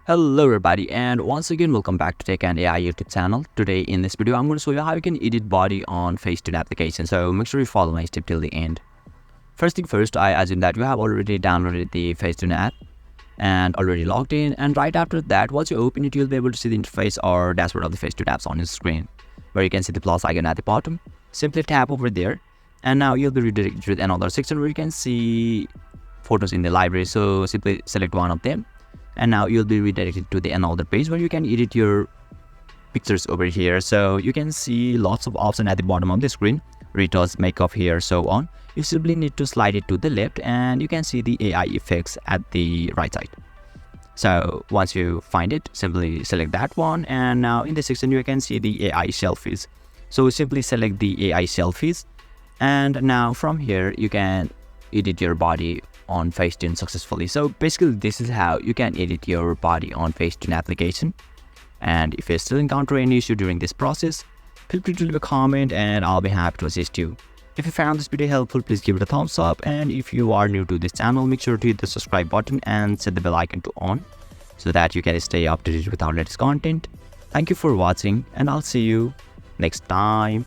Hello everybody, and once again welcome back to Tech and AI YouTube channel. Today in this video I'm going to show you how you can edit body on FaceTune application, so make sure you follow my step till the end. First thing first, I assume that you have already downloaded the FaceTune app and already logged in, and right after that once you open it you'll be able to see the interface or dashboard of the FaceTune apps on your screen, where you can see the plus icon at the bottom. Simply tap over there and now you'll be redirected to another section where you can see photos in the library, so simply select one of them. And now you'll be redirected to the another page where you can edit your pictures over here. So you can see lots of options at the bottom of the screen, retouch, makeup, here, so on. You simply need to slide it to the left and you can see the AI effects at the right side. So once you find it, simply select that one, and now in this section you can see the AI selfies. So simply select the AI selfies, and now from here you can edit your body on FaceTune successfully. So basically this is how you can edit your body on FaceTune application. And if you still encounter any issue during this process, feel free to leave a comment and I'll be happy to assist you. If you found this video helpful, please give it a thumbs up, and if you are new to this channel, make sure to hit the subscribe button and set the bell icon to on so that you can stay updated with our latest content. Thank you for watching and I'll see you next time.